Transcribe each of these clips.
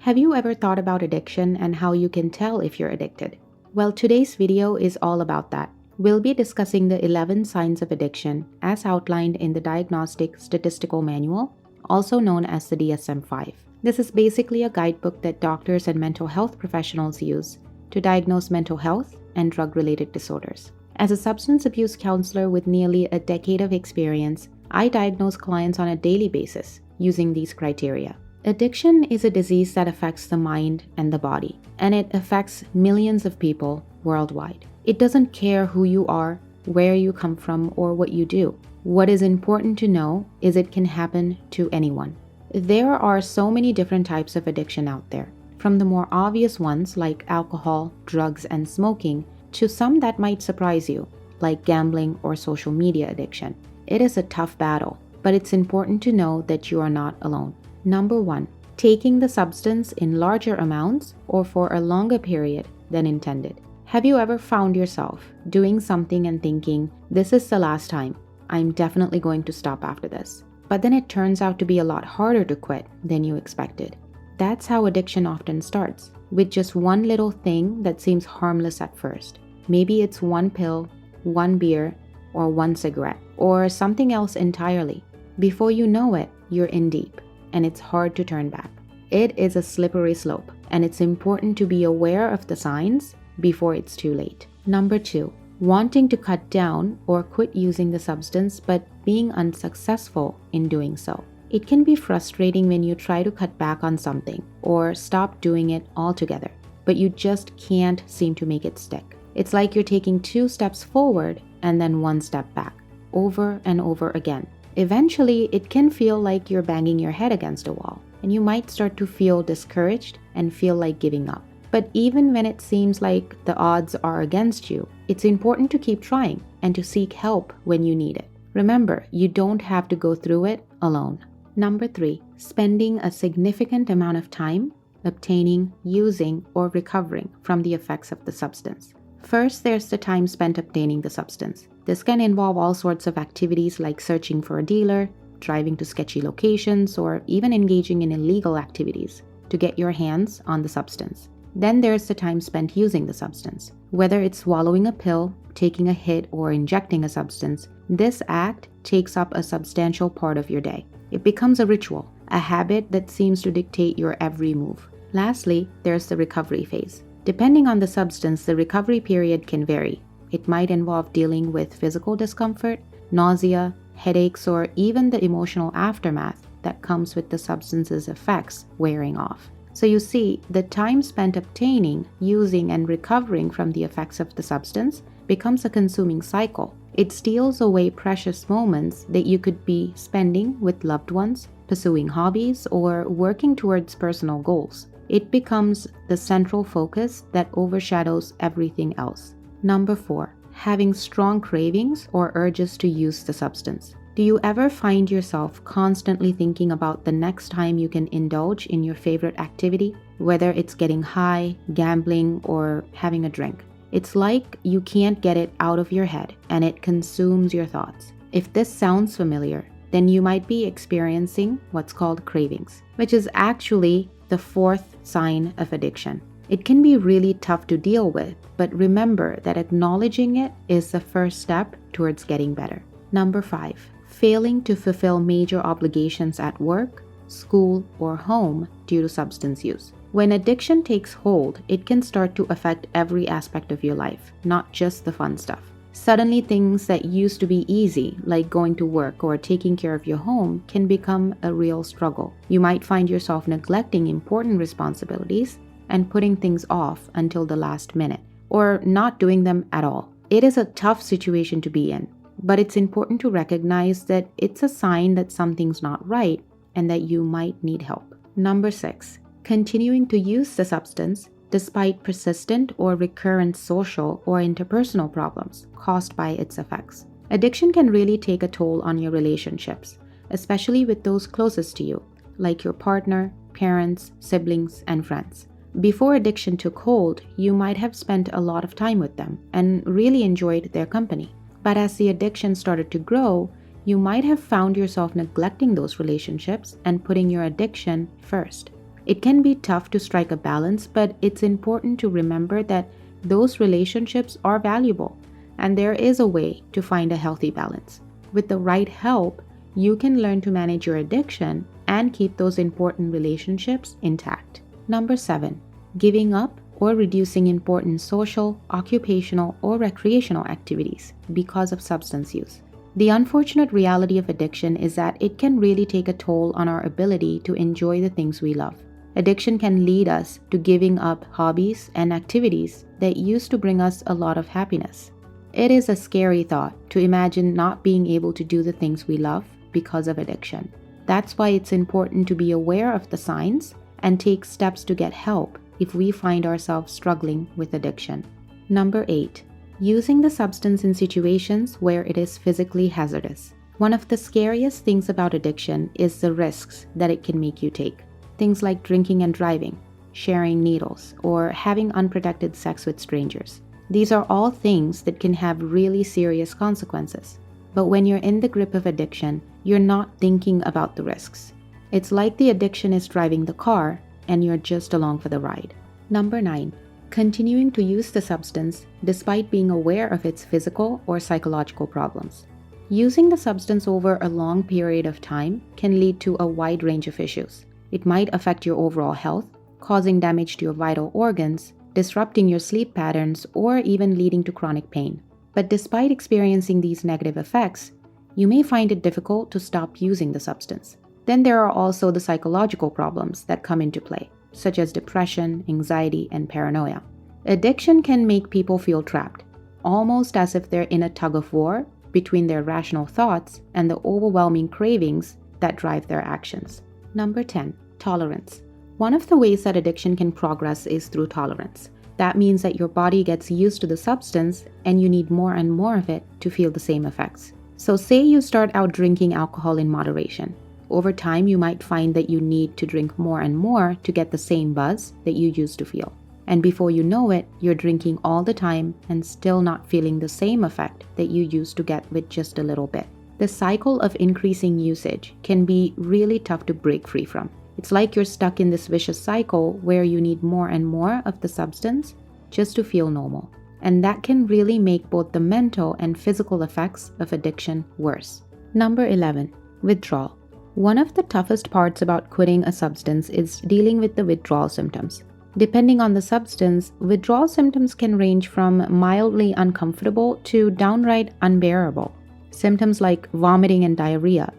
Have you ever thought about addiction and how you can tell if you're addicted? Well, today's video is all about that. We'll be discussing the 11 signs of addiction as outlined in the Diagnostic Statistical Manual, also known as the DSM-5. This is basically a guidebook that doctors and mental health professionals use to diagnose mental health and drug-related disorders. As a substance abuse counselor with nearly a decade of experience, I diagnose clients on a daily basis using these criteria. Addiction is a disease that affects the mind and the body, and it affects millions of people worldwide. It doesn't care who you are, where you come from, or what you do. What is important to know is it can happen to anyone. There are so many different types of addiction out there, from the more obvious ones like alcohol, drugs, and smoking, to some that might surprise you, like gambling or social media addiction. It is a tough battle, but it's important to know that you are not alone. Number 1. Taking the substance in larger amounts or for a longer period than intended. Have you ever found yourself doing something and thinking, this is the last time, I'm definitely going to stop after this? But then it turns out to be a lot harder to quit than you expected. That's how addiction often starts, with just one little thing that seems harmless at first. Maybe it's one pill, one beer, or one cigarette, or something else entirely. Before you know it, you're in deep, and it's hard to turn back. It is a slippery slope, and it's important to be aware of the signs before it's too late. Number 2, wanting to cut down or quit using the substance but being unsuccessful in doing so. It can be frustrating when you try to cut back on something or stop doing it altogether, but you just can't seem to make it stick. It's like you're taking 2 steps forward and then 1 step back, over and over again. Eventually, it can feel like you're banging your head against a wall, and you might start to feel discouraged and feel like giving up. But even when it seems like the odds are against you, it's important to keep trying and to seek help when you need it. Remember, you don't have to go through it alone. Number 3, spending a significant amount of time obtaining, using, or recovering from the effects of the substance. First, there's the time spent obtaining the substance. This can involve all sorts of activities like searching for a dealer, driving to sketchy locations, or even engaging in illegal activities to get your hands on the substance. Then there's the time spent using the substance. Whether it's swallowing a pill, taking a hit, or injecting a substance, this act takes up a substantial part of your day. It becomes a ritual, a habit that seems to dictate your every move. Lastly, there's the recovery phase. Depending on the substance, the recovery period can vary. It might involve dealing with physical discomfort, nausea, headaches, or even the emotional aftermath that comes with the substance's effects wearing off. So you see, the time spent obtaining, using, and recovering from the effects of the substance becomes a consuming cycle. It steals away precious moments that you could be spending with loved ones, pursuing hobbies, or working towards personal goals. It becomes the central focus that overshadows everything else. Number 4, having strong cravings or urges to use the substance. Do you ever find yourself constantly thinking about the next time you can indulge in your favorite activity, whether it's getting high, gambling, or having a drink? It's like you can't get it out of your head and it consumes your thoughts. If this sounds familiar, then you might be experiencing what's called cravings, which is actually the 4th sign of addiction. It can be really tough to deal with, but remember that acknowledging it is the first step towards getting better. Number 5, failing to fulfill major obligations at work, school, or home due to substance use. When addiction takes hold, it can start to affect every aspect of your life, not just the fun stuff. Suddenly, things that used to be easy, like going to work or taking care of your home, can become a real struggle. You might find yourself neglecting important responsibilities and putting things off until the last minute, or not doing them at all. It is a tough situation to be in, but it's important to recognize that it's a sign that something's not right and that you might need help. Number 6, continuing to use the substance despite persistent or recurrent social or interpersonal problems caused by its effects. Addiction can really take a toll on your relationships, especially with those closest to you, like your partner, parents, siblings, and friends. Before addiction took hold, you might have spent a lot of time with them and really enjoyed their company. But as the addiction started to grow, you might have found yourself neglecting those relationships and putting your addiction first. It can be tough to strike a balance, but it's important to remember that those relationships are valuable, and there is a way to find a healthy balance. With the right help, you can learn to manage your addiction and keep those important relationships intact. Number 7, giving up or reducing important social, occupational, or recreational activities because of substance use. The unfortunate reality of addiction is that it can really take a toll on our ability to enjoy the things we love. Addiction can lead us to giving up hobbies and activities that used to bring us a lot of happiness. It is a scary thought to imagine not being able to do the things we love because of addiction. That's why it's important to be aware of the signs and take steps to get help if we find ourselves struggling with addiction. Number 8, using the substance in situations where it is physically hazardous. One of the scariest things about addiction is the risks that it can make you take. Things like drinking and driving, sharing needles, or having unprotected sex with strangers. These are all things that can have really serious consequences. But when you're in the grip of addiction, you're not thinking about the risks. It's like the addiction is driving the car and you're just along for the ride. Number 9, continuing to use the substance despite being aware of its physical or psychological problems. Using the substance over a long period of time can lead to a wide range of issues. It might affect your overall health, causing damage to your vital organs, disrupting your sleep patterns, or even leading to chronic pain. But despite experiencing these negative effects, you may find it difficult to stop using the substance. Then there are also the psychological problems that come into play, such as depression, anxiety, and paranoia. Addiction can make people feel trapped, almost as if they're in a tug of war between their rational thoughts and the overwhelming cravings that drive their actions. Number 10, tolerance. One of the ways that addiction can progress is through tolerance. That means that your body gets used to the substance and you need more and more of it to feel the same effects. So say you start out drinking alcohol in moderation. Over time, you might find that you need to drink more and more to get the same buzz that you used to feel. And before you know it, you're drinking all the time and still not feeling the same effect that you used to get with just a little bit. The cycle of increasing usage can be really tough to break free from. It's like you're stuck in this vicious cycle where you need more and more of the substance just to feel normal. And that can really make both the mental and physical effects of addiction worse. Number 11, withdrawal. One of the toughest parts about quitting a substance is dealing with the withdrawal symptoms. Depending on the substance, withdrawal symptoms can range from mildly uncomfortable to downright unbearable. Symptoms like vomiting and diarrhea,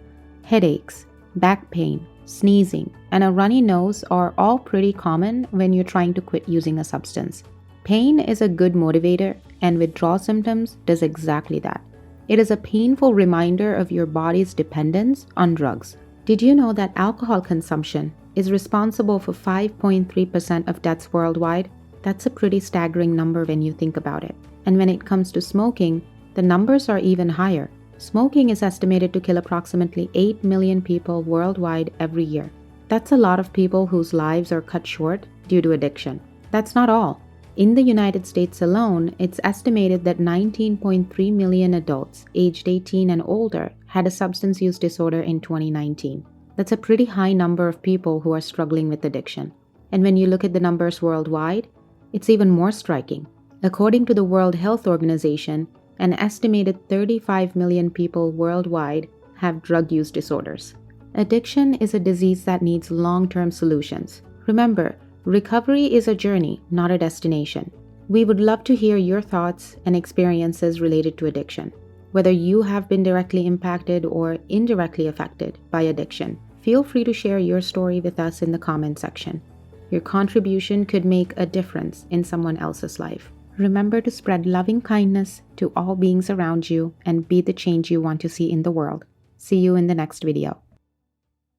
headaches, back pain, sneezing, and a runny nose are all pretty common when you're trying to quit using a substance. Pain is a good motivator, and withdrawal symptoms does exactly that. It is a painful reminder of your body's dependence on drugs. Did you know that alcohol consumption is responsible for 5.3% of deaths worldwide? That's a pretty staggering number when you think about it. And when it comes to smoking, the numbers are even higher. Smoking is estimated to kill approximately 8 million people worldwide every year. That's a lot of people whose lives are cut short due to addiction. That's not all. In the United States alone, it's estimated that 19.3 million adults aged 18 and older had a substance use disorder in 2019. That's a pretty high number of people who are struggling with addiction. And when you look at the numbers worldwide, it's even more striking. According to the World Health Organization, an estimated 35 million people worldwide have drug use disorders. Addiction is a disease that needs long-term solutions. Remember, recovery is a journey, not a destination. We would love to hear your thoughts and experiences related to addiction. Whether you have been directly impacted or indirectly affected by addiction, feel free to share your story with us in the comment section. Your contribution could make a difference in someone else's life. Remember to spread loving kindness to all beings around you and be the change you want to see in the world. See you in the next video.